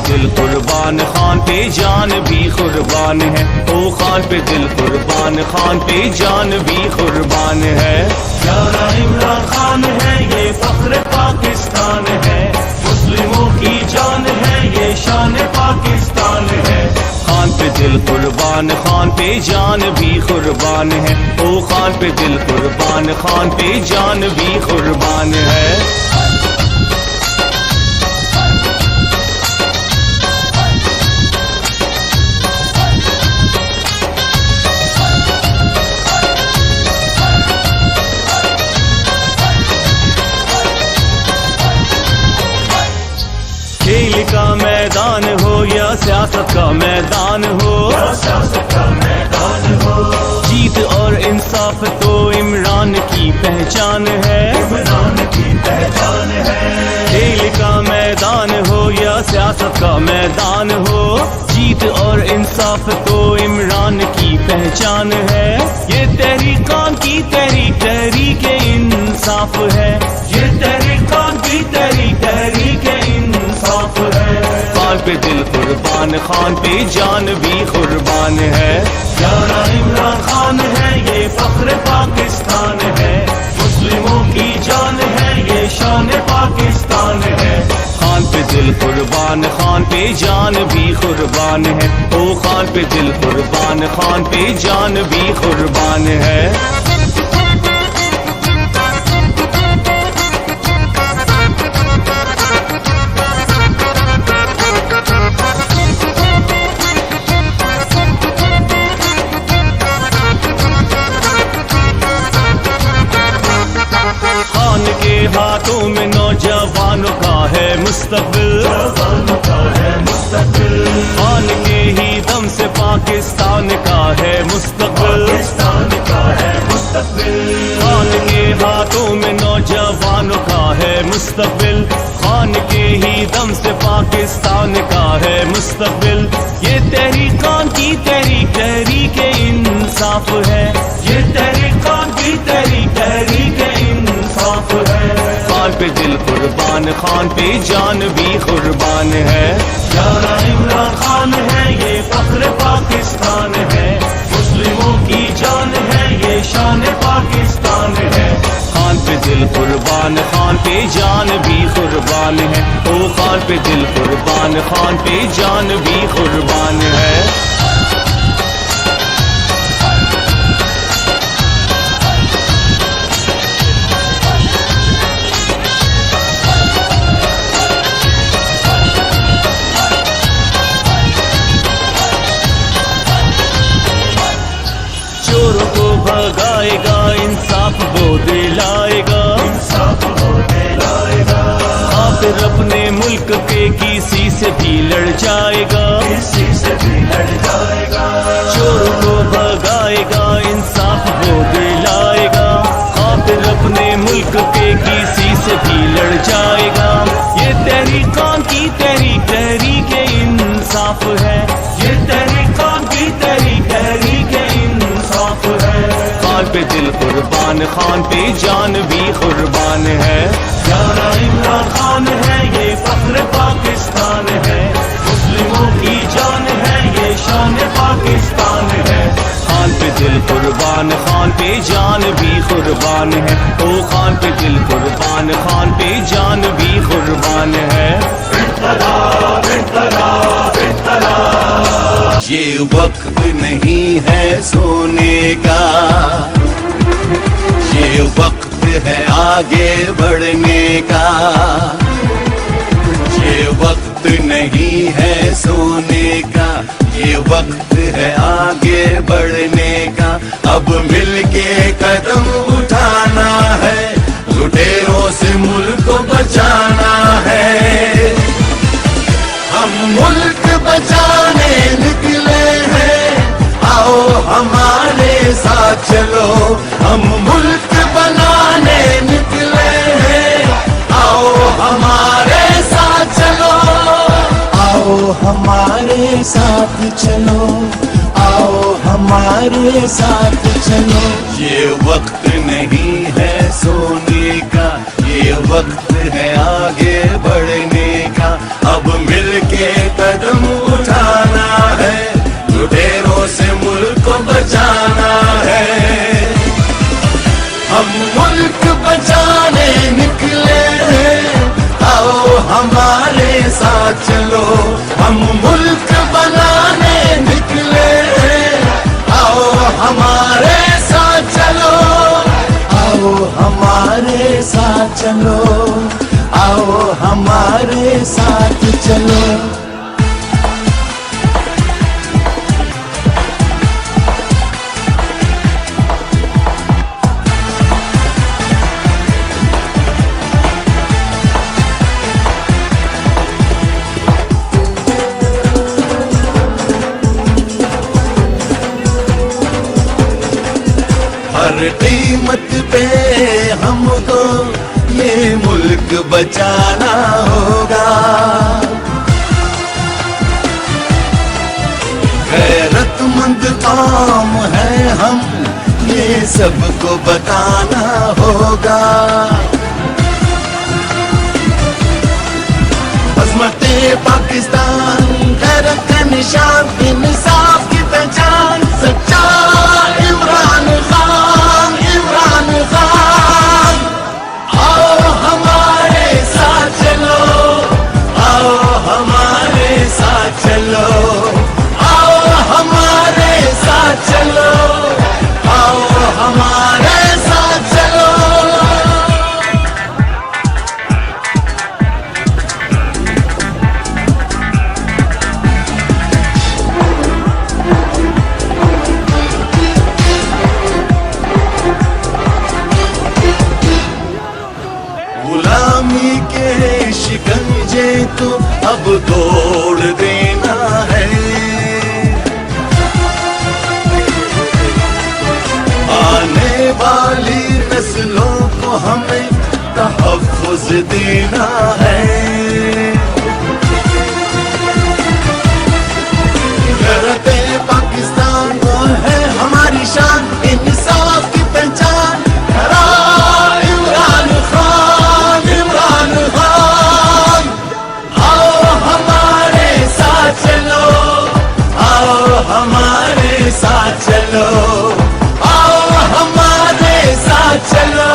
दिल कुर्बान खान पे जान भी कुर्बान है। ओ खान पे दिल कुर्बान, खान पे जान भी कुर्बान है। प्यारा इमरान खान है ये फख्र पाकिस्तान है, मुस्लिमों की जान है ये शान पाकिस्तान है। खान पे दिल कुर्बान, खान पे जान भी कुर्बान है। ओ खान पे दिल कुर्बान, खान पे जान भी कुर्बान है। खेल का मैदान हो या सियासत का मैदान हो, जीत और इंसाफ तो इमरान की पहचान है। खेल का मैदान हो या सियासत का मैदान हो, जीत और इंसाफ तो इमरान की पहचान है। ये तहरीकान की तहरीक, तहरीक इंसाफ है। ये तहरीकान की तहरीक, तहरीक इंसाफ है। खान पे दिल कुर्बान, खान पे जान भी कुर्बान है। प्यारा इमरान खान है ये फख्र पाकिस्तान है, मुस्लिमों की जान है ये शान पाकिस्तान है। खान पे दिल कुर्बान, खान पे जान भी कुर्बान है। ओ खान पे दिल कुर्बान, खान पे जान भी कुर्बान है। खान के हाथों में नौजवानों का है मुस्तकबिल, खान के ही दम से पाकिस्तान का है मुस्तकबिल। खान के हाथों में नौजवानों का है मुस्तकबिल, खान के ही दम से पाकिस्तान का है मुस्तकबिल। ये तहरीकान की तहरीक, तहरीक इंसाफ है। ये तहरीकान की तहरीक, तहरीक इंसाफ है। खान पे दिल कुर्बान, खान पे जान भी कुर्बान है। प्यारा इमरान खान है ये फख्र पाकिस्तान है, मुस्लिमों की जान है ये शान पाकिस्तान है। खान पे दिल कुर्बान, खान पे जान भी कुर्बान है। ओ खान पे दिल कुर्बान, खान पे जान भी कुर्बान है। चोरों को भगाएगा, इंसाफ वो दिलाएगा। फिर अपने मुल्क के किसी से भी लड़ जाएगा। चोरों को भगाएगा, इंसाफ वो दिलाएगा। फिर अपने मुल्क के किसी से भी लड़ जाएगा। ये तहरीकान की तहरीक, तहरीक इंसाफ है। ये तहरीकान की तहरीक, तहरीक इंसाफ है। खान पे दिल कुर्बान, खान पे जान भी कुर्बान है। प्यारा इमरान खान है ये फख्र पाकिस्तान है, मुस्लिमों की जान है ये शान पाकिस्तान है। खान पे दिल कुर्बान, खान पे जान भी कुर्बान है। ओ खान पे दिल कुर्बान, खान पे जान भी कुर्बान है। ये वक्त नहीं है सोने का, ये वक्त है आगे बढ़ने का। ये वक्त नहीं है सोने का, ये वक्त है आगे बढ़ने का। अब मिलके कदम उठाना है, लुटेरों से मुल्क को बचाना है। हम मुल्क बचाने निकले हैं, आओ हमारे साथ चलो। हम मुल्क हमारे साथ चलो, आओ हमारे साथ चलो। ये वक्त नहीं है सोने का, ये वक्त है आगे बढ़ने का। अब मिलके कदम उठाना है, लुटेरों से मुल्क को बचाना है। हम मुल्क बचाने निकले हैं, आओ हमारे साथ चलो। हम मुल्क बनाने निकले हैं, आओ हमारे साथ चलो। आओ हमारे साथ चलो, आओ हमारे साथ चलो। हर कीमत पे हमको ये मुल्क बचाना होगा। गैरतमंद कौम है हम, ये सबको बताना होगा। अज़मते पाकिस्तान, गैरत का निशान, इंसाफ की पहचान, सच्चा इमरान खान, इमरान खान। आओ हमारे साथ चलो, आओ हमारे साथ चलो, आओ हमारे साथ चलो, आओ हमारे साथ चलो। गुलामी के शिकंजे तो अब तोड़ देना है। आने वाली नस्लों को हमें तहफ़्फ़ुज़ देना है। गैरत पाकिस्तान वो है हमारी शान, इंसाफ की पहचान। इमरान खान, इमरान खान। आओ हमारे साथ चलो, आओ हमारे साथ चलो, आओ हमारे साथ चलो,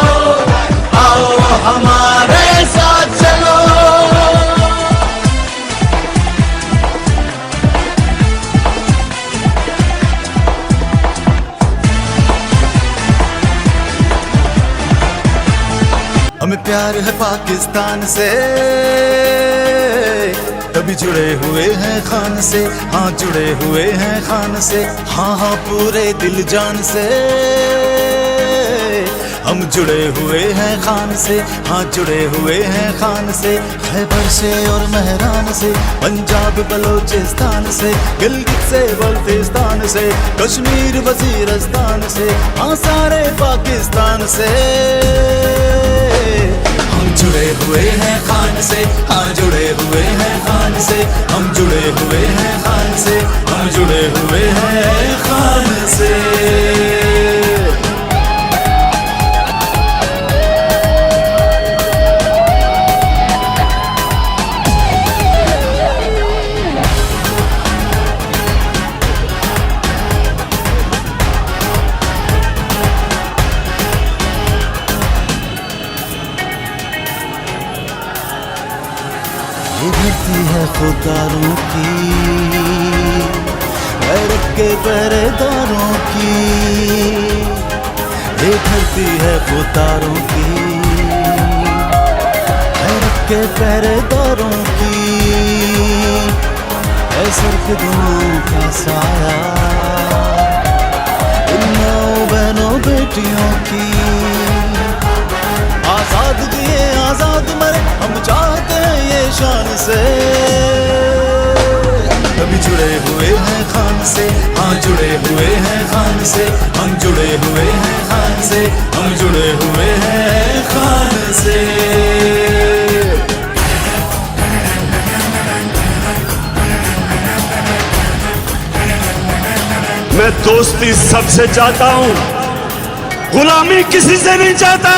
आओ हमारे साथ चलो। हमें प्यार है पाकिस्तान से, तभी जुड़े हुए हैं खान से। हाँ जुड़े हुए हैं खान से, हाँ हाँ पूरे दिल जान से। हम जुड़े हुए हैं खान से, हाँ जुड़े हुए हैं खान से। खैबर से और महरान से, पंजाब बलोचिस्तान से, गिलगित से बल्तिस्तान से, कश्मीर वजीरस्तान से, हाँ सारे पाकिस्तान से। हम जुड़े हुए हैं खान से, हाँ जुड़े हुए हैं खान से। हम जुड़े हुए हैं खान से, हम जुड़े हुए हैं खान से। ये धरती है खुदारों की, गैरत के पहरेदारों की। ये धरती है खुदारों की, गैरत के पहरेदारों की। है सरकदों का साया इन माओ बहनों बेटियों की। आजाद दिए आजाद मरे, हम चाहते हैं ये शान से। कभी जुड़े हुए हैं खान से, हाँ जुड़े हुए हैं खान से। हम जुड़े हुए हैं खान से, हम जुड़े हुए हैं खान से। दोस्ती सबसे चाहता हूँ, गुलामी किसी से नहीं चाहता।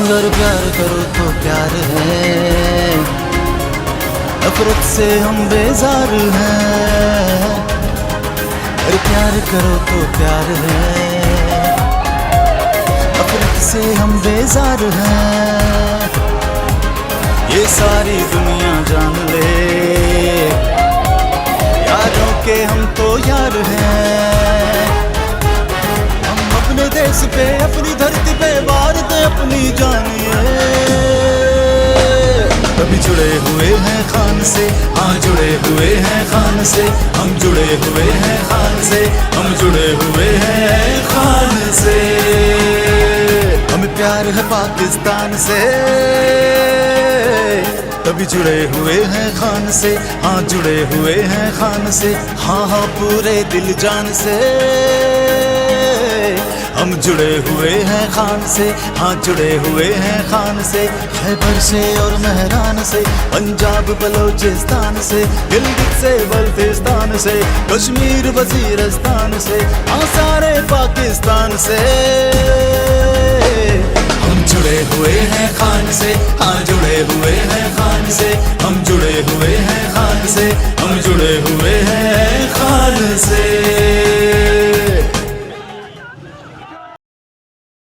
अगर प्यार करो तो प्यार है, नफरत से हम बेजार हैं। अगर प्यार करो तो प्यार है, नफरत से हम बेजार हैं। ये सारी दुनिया जान ले, यारों के हम तो यार हैं। हम अपने देश पे, अपनी धरती पे वारते अपनी जानिए। कभी जुड़े हुए हैं खान से, हाँ जुड़े हुए हैं खान से। हम जुड़े हुए हैं खान से, हम जुड़े हुए हैं खान से। हमें प्यार है पाकिस्तान से, कभी जुड़े हुए हैं खान से, हाँ जुड़े हुए हैं खान से। हाँ हाँ पूरे दिल जान से हम जुड़े हुए हैं खान से, हाँ जुड़े हुए हैं खान से। खैबर से और मेहरान से, पंजाब बलोचिस्तान से, गिलगित से बल्तिस्तान से, कश्मीर वजीरिस्तान से, हाँ सारे पाकिस्तान से। हम जुड़े हुए हैं खान से, हाँ जुड़े हुए हैं खान से। हम जुड़े हुए हैं खान से, हम जुड़े हुए हैं खान से।